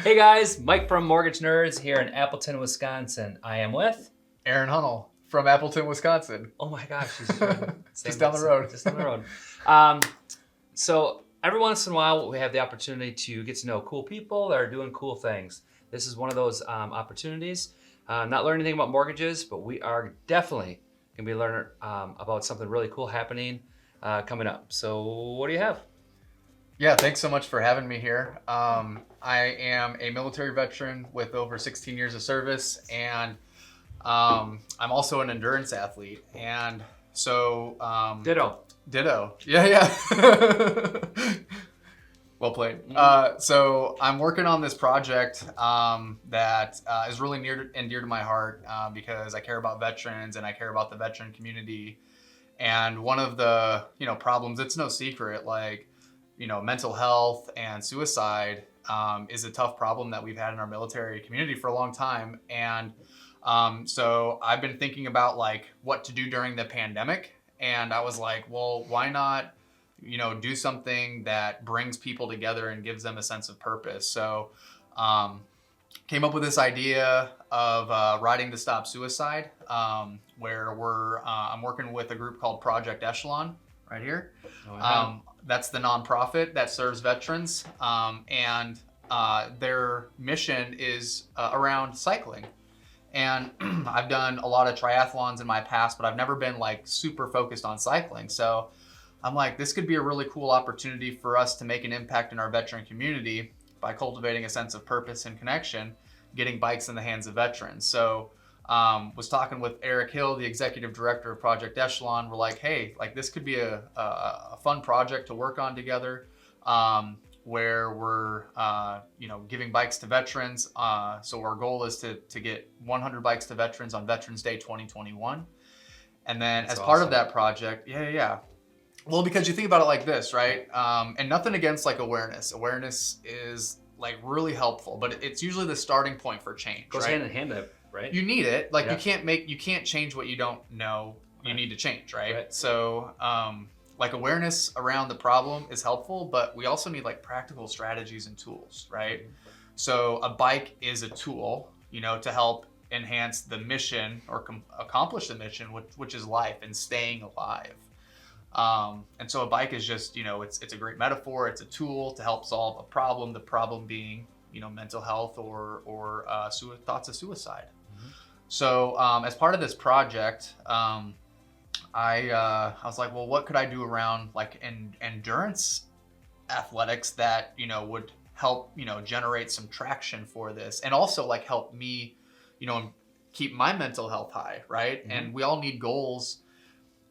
Hey guys, Mike from Mortgage Nerds here in Appleton, Wisconsin. I am with. Aaron Hunnell from Appleton, Wisconsin. Oh my gosh, she's right. Just down the road. Just down the road. So every once in a while, we have the opportunity to get to know cool people that are doing cool things. This is one of those opportunities. Not learning anything about mortgages, but we are definitely going to be learning about something really cool happening coming up. So what do you have? Yeah, thanks so much for having me here. I am a military veteran with over 16 years of service, and I'm also an endurance athlete. And so, Ditto. Yeah. Well played. So I'm working on this project that is really near and dear to my heart because I care about veterans and I care about the veteran community. And one of the problems, it's no secret, like mental health and suicide is a tough problem that we've had in our military community for a long time. And so I've been thinking about like what to do during the pandemic. And I was like, well, why not, do something that brings people together and gives them a sense of purpose. So came up with this idea of Riding to Stop Suicide, where I'm working with a group called Project Echelon right here. That's the nonprofit that serves veterans, and their mission is around cycling. And I've done a lot of triathlons in my past, but I've never been like super focused on cycling. So I'm like, this could be a really cool opportunity for us to make an impact in our veteran community by cultivating a sense of purpose and connection, getting bikes in the hands of veterans. So was talking with Eric Hill, the executive director of Project Echelon. We're like, hey, like this could be a fun project to work on together, where we're giving bikes to veterans. So our goal is to get 100 bikes to veterans on Veterans Day 2021. And then That's as part awesome. Of that project, yeah. Well, because you think about it like this, right? And nothing against like awareness. Awareness is like really helpful, but it's usually the starting point for change. Goes right? hand in hand, right? You need it. Like you can't change what you don't know you need to change, right? So like awareness around the problem is helpful, but we also need like practical strategies and tools, right? So a bike is a tool, to help enhance the mission or accomplish the mission, which is life and staying alive. And so a bike is just, it's a great metaphor. It's a tool to help solve a problem. The problem being, mental health or thoughts of suicide. Mm-hmm. So as part of this project, I was like, well, what could I do around like endurance athletics that would help generate some traction for this, and also like help me keep my mental health high, right? Mm-hmm. And we all need goals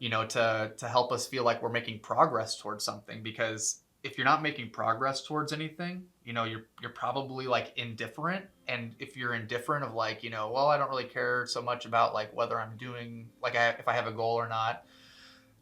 to help us feel like we're making progress towards something, because if you're not making progress towards anything, you're probably like indifferent. And if you're indifferent of like, well, I don't really care so much about like whether I'm doing like if I have a goal or not,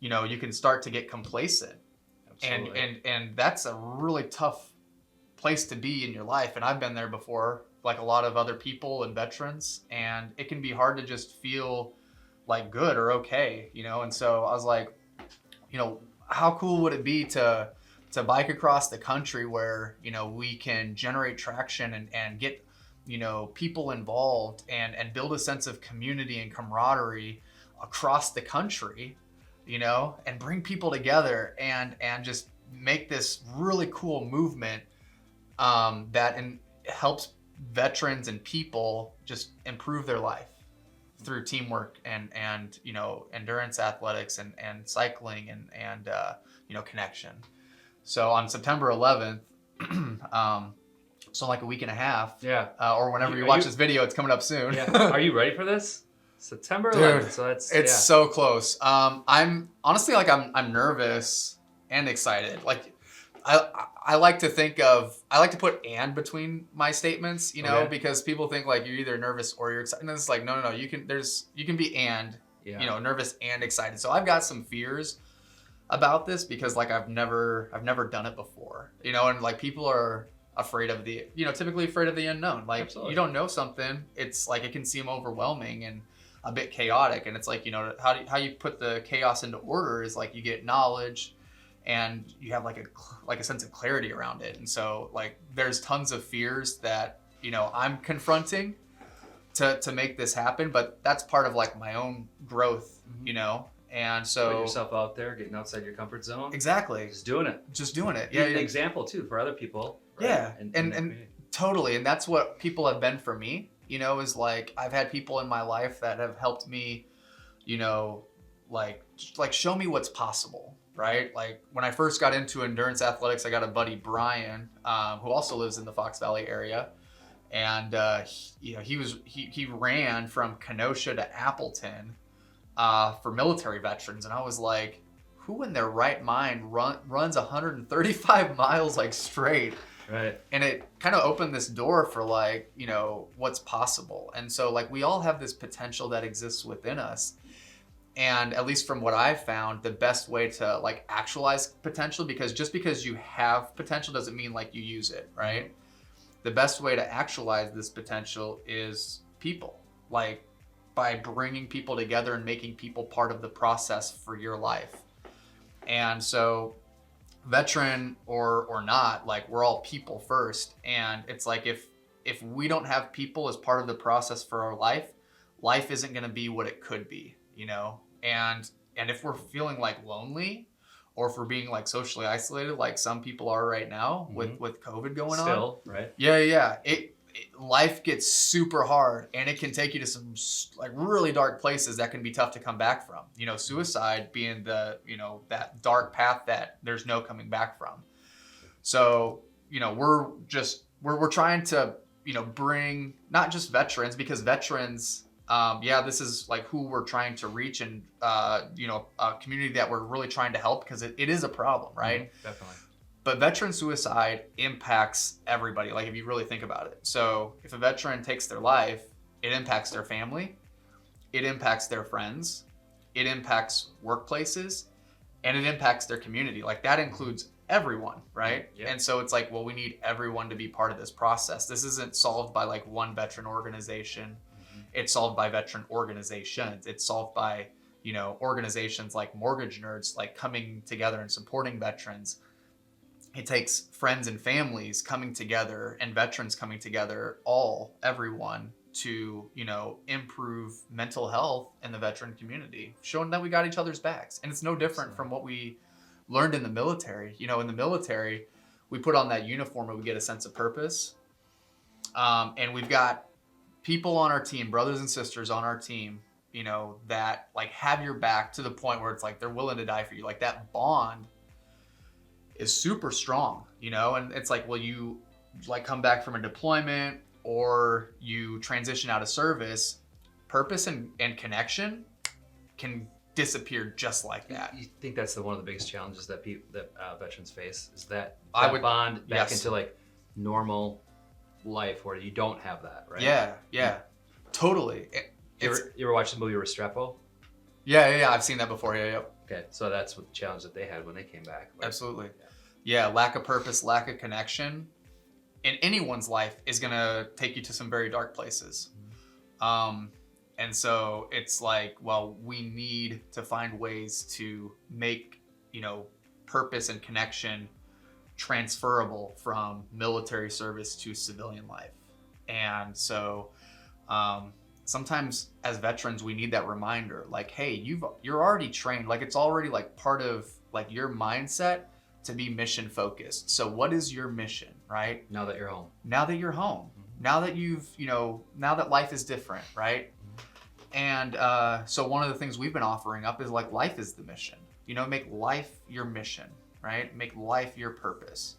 you can start to get complacent. Absolutely. And that's a really tough place to be in your life. And I've been there before, like a lot of other people and veterans, and it can be hard to just feel like good or okay, and so I was like, how cool would it be to bike across the country where we can generate traction and get people involved and build a sense of community and camaraderie across the country, and bring people together and just make this really cool movement that helps veterans and people just improve their life through teamwork and endurance athletics and cycling and connection. So on September 11th, so like a week and a half, or whenever you watch this video, it's coming up soon. Are you ready for this? September 11th. Dude, so it's so close. I'm honestly like I'm nervous and excited. Like I like to put "and" between my statements, because people think like you're either nervous or you're excited. And it's like, no. You can be nervous and excited. So I've got some fears about this because like I've never done it before, and like people are afraid of typically afraid of the unknown. Like Absolutely. You don't know something. It's like, it can seem overwhelming and a bit chaotic. And it's like, how you put the chaos into order is like you get knowledge and you have like a sense of clarity around it. And so like there's tons of fears that, you know, I'm confronting to make this happen, but that's part of like my own growth, you know. And so Putting yourself out there, getting outside your comfort zone. exactly, Just doing it. Yeah, Being an example too for other people. Right? Yeah, In and that community. totally, and that's what people have been for me. You know, is like I've had people in my life that have helped me, you know, like show me what's possible, right? Like when I first got into endurance athletics, I got a buddy Brian, who also lives in the Fox Valley area, and you know, he ran from Kenosha to Appleton for military veterans, and I was like, who in their right mind runs 135 miles like straight? Right. And it kind of opened this door for like, you know, what's possible. And so like we all have this potential that exists within us. And at least from what I've found, the best way to like actualize potential, because just because you have potential doesn't mean like you use it, right? The best way to actualize this potential is people, like by bringing people together and making people part of the process for your life. And so veteran or not, like we're all people first. And it's like if we don't have people as part of the process for our life isn't going to be what it could be, you know. And if we're feeling like lonely, or if we're being like socially isolated like some people are right now with COVID going on. Still, right? Yeah. Life gets super hard, and it can take you to some like really dark places that can be tough to come back from. You know, suicide being the, you know, that dark path that there's no coming back from. So, you know, we're trying to, you know, bring not just veterans, because veterans, this is like who we're trying to reach, and you know, a community that we're really trying to help, because it is a problem, right? Definitely. But veteran suicide impacts everybody, like if you really think about it. So if a veteran takes their life, it impacts their family, it impacts their friends, it impacts workplaces, and it impacts their community. Like that includes everyone, right? Yeah. And so it's like, well, we need everyone to be part of this process. This isn't solved by like one veteran organization. It's solved by veteran organizations. It's solved by, you know, organizations like Mortgage Nerds, like coming together and supporting veterans. It takes friends and families coming together and veterans coming together, everyone to, you know, improve mental health in the veteran community, showing that we got each other's backs. And it's no different from what we learned in the military. You know, in the military, we put on that uniform and we get a sense of purpose. And we've got people on our team, brothers and sisters on our team, you know, that like have your back to the point where it's like they're willing to die for you. Like that bond is super strong, you know. And it's like, well, you like come back from a deployment or you transition out of service, purpose and connection can disappear just like that. You think that's one of the biggest challenges that veterans face, is that I would bond back yes. into like normal life where you don't have that, right? Yeah, totally. You ever watch the movie Restrepo? Yeah, I've seen that before. Yeah. Okay, so that's what the challenge that they had when they came back. Like, Absolutely. Yeah, lack of purpose, lack of connection in anyone's life is gonna take you to some very dark places. And so it's like, well, we need to find ways to make, you know, purpose and connection transferable from military service to civilian life. And so sometimes as veterans, we need that reminder, like, hey, you're already trained, like it's already like part of like your mindset to be mission focused. So what is your mission, right? Now that you're home. Now that you're home. Now that you've, you know, now that life is different, right? And so one of the things we've been offering up is like life is the mission. You know, make life your mission, right? Make life your purpose.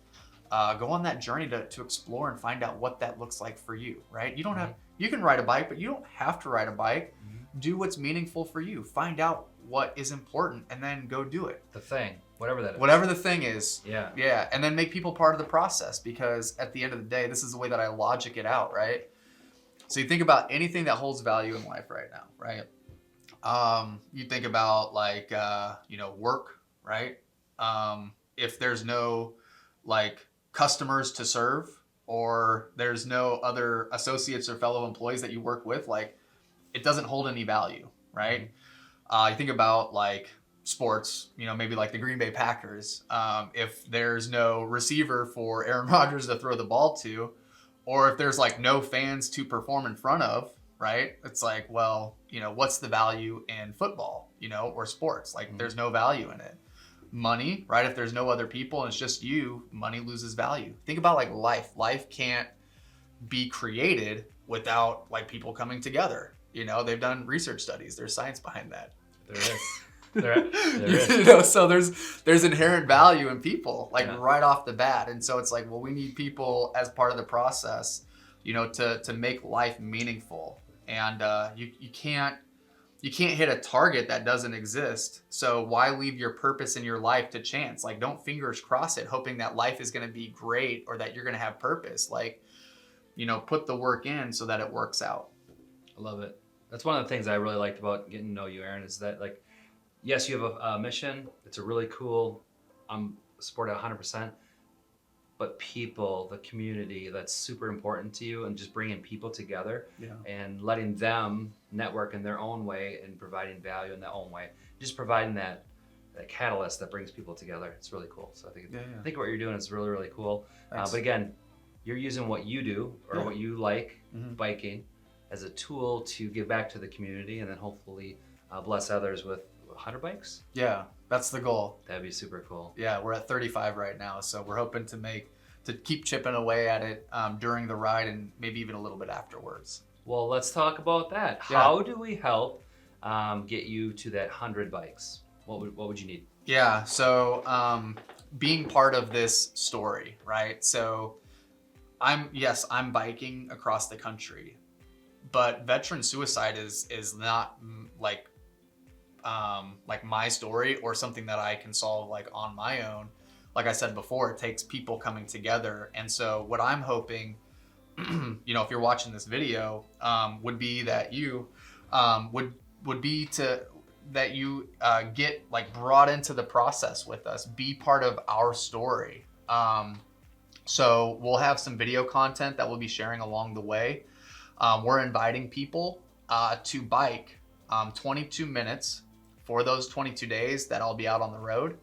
Go on that journey to explore and find out what that looks like for you, right? You don't have, you can ride a bike, but you don't have to ride a bike. Do what's meaningful for you. Find out what is important and then go do it. The thing, whatever that is. Whatever the thing is. Yeah. And then make people part of the process, because at the end of the day, this is the way that I logic it out, right? So you think about anything that holds value in life right now, right? You think about like, you know, work, right? If there's no like customers to serve, or there's no other associates or fellow employees that you work with, like it doesn't hold any value, right? You think about like sports, maybe like the Green Bay Packers, if there's no receiver for Aaron Rodgers to throw the ball to, or if there's like no fans to perform in front of, right? It's like, well, what's the value in football, or sports? Like, there's no value in it. Money, right? If there's no other people and it's just you, money loses value. Think about like life. Life can't be created without like people coming together. They've done research studies. There's science behind that. There is. There is. So there's inherent value in people, like right off the bat. And so it's like, well, we need people as part of the process, to make life meaningful. And you can't hit a target that doesn't exist. So why leave your purpose in your life to chance? Like, don't fingers cross it, hoping that life is going to be great or that you're going to have purpose. Like, put the work in so that it works out. I love it. That's one of the things I really liked about getting to know you, Aaron, is that, like, yes, you have a mission. It's a really cool, I'm supported 100%. But people, the community, that's super important to you, and just bringing people together and letting them network in their own way and providing value in their own way. Just providing that catalyst that brings people together. It's really cool. So I think what you're doing is really, really cool. But again, you're using what you do or what you like, biking, as a tool to give back to the community, and then hopefully bless others with 100 bikes. Yeah, that's the goal. That'd be super cool. Yeah, we're at 35 right now, so we're hoping to keep chipping away at it during the ride and maybe even a little bit afterwards. Well, let's talk about that. Yeah. How do we help get you to that 100 bikes? What would you need? Yeah, so being part of this story, right? So I'm biking across the country, but veteran suicide is not like my story or something that I can solve like on my own. Like I said before, it takes people coming together. And so what I'm hoping, if you're watching this video, would be that you get like brought into the process with us, be part of our story. So we'll have some video content that we'll be sharing along the way. We're inviting people to bike 22 minutes for those 22 days that I'll be out on the road.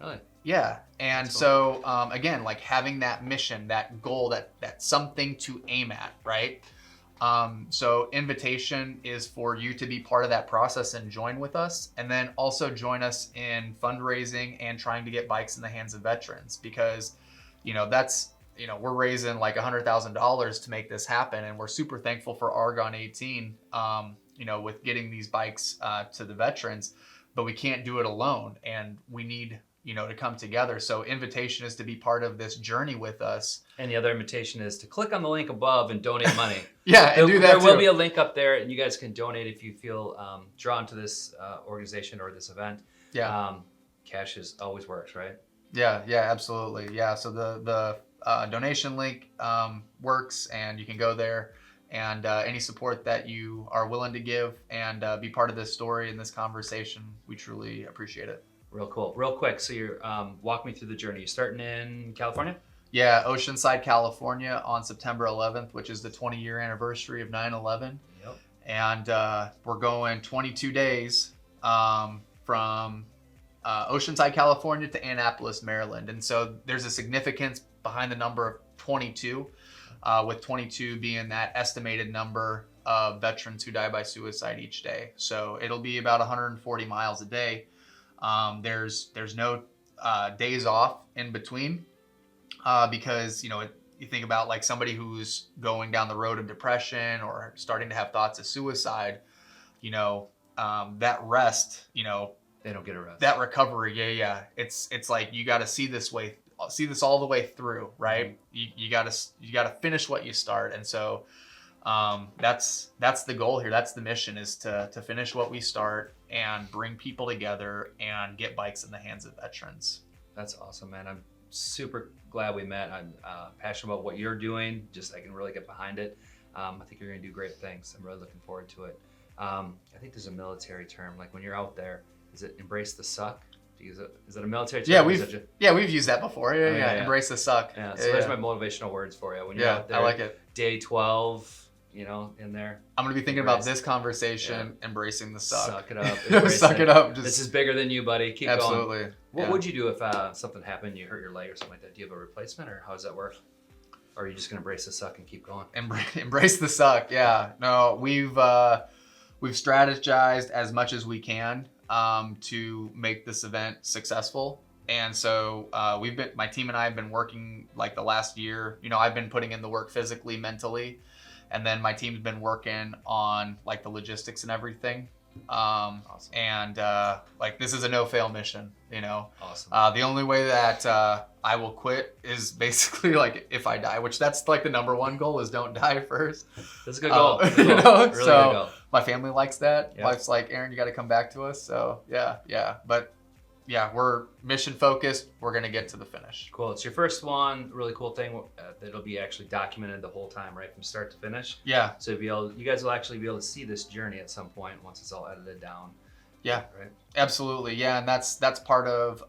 Really? Yeah. And so, again, like having that mission, that goal, that something to aim at, right? So invitation is for you to be part of that process and join with us. And then also join us in fundraising and trying to get bikes in the hands of veterans, because, we're raising like $100,000 to make this happen. And we're super thankful for Argon 18, with getting these bikes to the veterans, but we can't do it alone. And we need to come together. So invitation is to be part of this journey with us. And the other invitation is to click on the link above and donate money. And do that. There will be a link up there, and you guys can donate if you feel drawn to this organization or this event. Cash always works, right? Yeah, absolutely. Yeah, so the donation link works, and you can go there, and any support that you are willing to give and be part of this story and this conversation, we truly appreciate it. Real cool. Real quick, so you're walk me through the journey. You're starting in California? Yeah, Oceanside, California on September 11th, which is the 20-year anniversary of 9/11. Yep. And we're going 22 days from Oceanside, California to Annapolis, Maryland. And so there's a significance behind the number of 22, with 22 being that estimated number of veterans who die by suicide each day. So it'll be about 140 miles a day. There's no days off in between, because you think about like somebody who's going down the road of depression or starting to have thoughts of suicide, that rest, they don't get a rest. That recovery, it's like you got to see this all the way through, right? Mm-hmm. You got to finish what you start, and so that's the goal here. That's the mission, is to finish what we start and bring people together and get bikes in the hands of veterans. That's awesome, man. I'm super glad we met. I'm passionate about what you're doing. I can really get behind it. I think you're going to do great things. I'm really looking forward to it. I think there's a military term, like when you're out there, is it embrace the suck? Is it a military term? We've used that before. Yeah. Embrace the suck. Yeah. So there's my motivational words for you. When you're out there, I like it. Day 12, in there. I'm going to be thinking about this conversation, embracing the suck. Suck it up. Embrace Suck it up. This is bigger than you, buddy. Keep going. Absolutely. What would you do if something happened, you hurt your leg or something like that? Do you have a replacement, or how does that work? Or are you just going to embrace the suck and keep going? Embrace the suck. Yeah. No, we've strategized as much as we can to make this event successful. And so my team and I have been working like the last year. I've been putting in the work physically, mentally, and then my team's been working on like the logistics and everything. Awesome. And like this is a no-fail mission. Awesome. The only way that I will quit is basically like if I die, which that's like the number one goal is don't die first. That's a good goal. Really good goal. My family likes that. Yep. Wife's like, Aaron, you got to come back to us. So yeah. But yeah, we're mission focused. We're going to get to the finish. Cool. It's your first one. Really cool thing that'll be actually documented the whole time, right? From start to finish. Yeah. So you guys will actually be able to see this journey at some point once it's all edited down. Yeah. Right. Absolutely. Yeah. And that's part of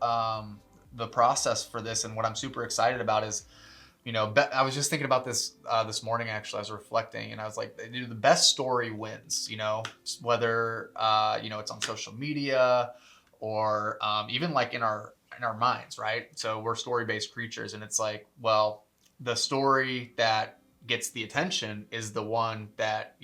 the process for this. And what I'm super excited about is, I was just thinking about this this morning, actually. I was reflecting and I was like, the best story wins, whether, it's on social media or even like in our minds, right? So we're story-based creatures, and it's like, well, the story that gets the attention is the one that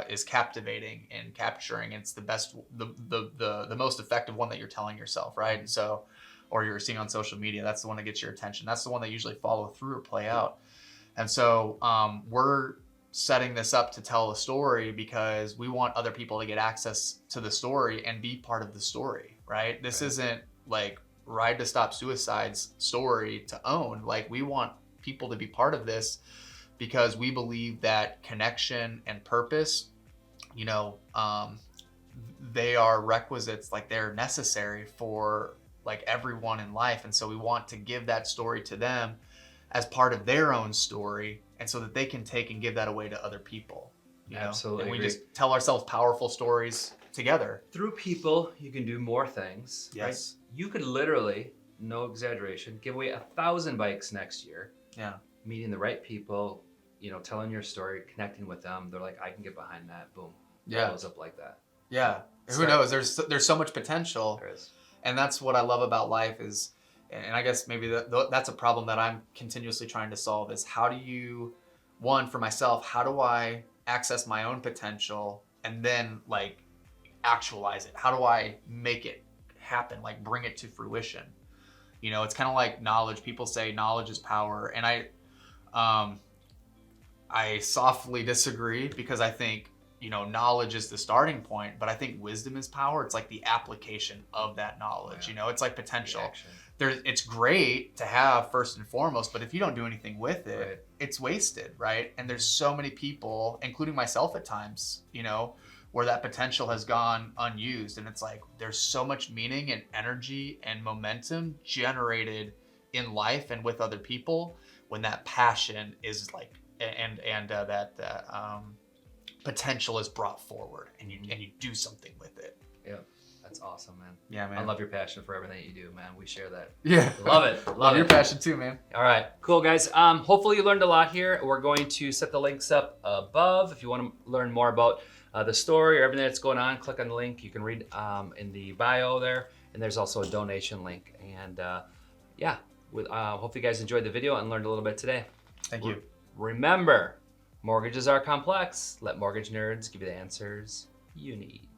is captivating and capturing. It's the best, the most effective one that you're telling yourself, right? And so, or you're seeing on social media, that's the one that gets your attention. That's the one that usually follow through or play out. And so we're setting this up to tell a story because we want other people to get access to the story and be part of the story, right? This isn't like Ride to Stop Suicide's story to own. Like, we want people to be part of this because we believe that connection and purpose, they are requisites, like they're necessary for like everyone in life. And so we want to give that story to them as part of their own story, and so that they can take and give that away to other people. Absolutely. And we just tell ourselves powerful stories together. Through people, you can do more things. Yes. Right? You could literally, no exaggeration, give away 1,000 bikes next year. Yeah. Meeting the right people, telling your story, connecting with them. They're like, I can get behind that. Boom. Yeah. It goes up like that. Yeah. Who knows? There's so much potential. There is. And that's what I love about life is, and I guess maybe that's a problem that I'm continuously trying to solve is how do you, for myself, how do I access my own potential and then like actualize it? How do I make it happen? Like bring it to fruition? It's kind of like knowledge. People say knowledge is power. And I softly disagree because I think, knowledge is the starting point, but I think wisdom is power. It's like the application of that knowledge. Yeah. It's like potential. It's great to have first and foremost, but if you don't do anything with it, right, it's wasted, right? And there's so many people, including myself at times, where that potential has gone unused. And it's like, there's so much meaning and energy and momentum generated in life and with other people when that passion is like, and that potential is brought forward and you do something with it. Yeah. That's awesome, man. Yeah, man. I love your passion for everything that you do, man. We share that. Yeah. Love it. Love your passion too, man. All right. Cool, guys. Hopefully you learned a lot here. We're going to set the links up above. If you want to learn more about the story or everything that's going on, click on the link. You can read in the bio there. And there's also a donation link. And hopefully you guys enjoyed the video and learned a little bit today. Thank you. Remember, mortgages are complex. Let mortgage nerds give you the answers you need.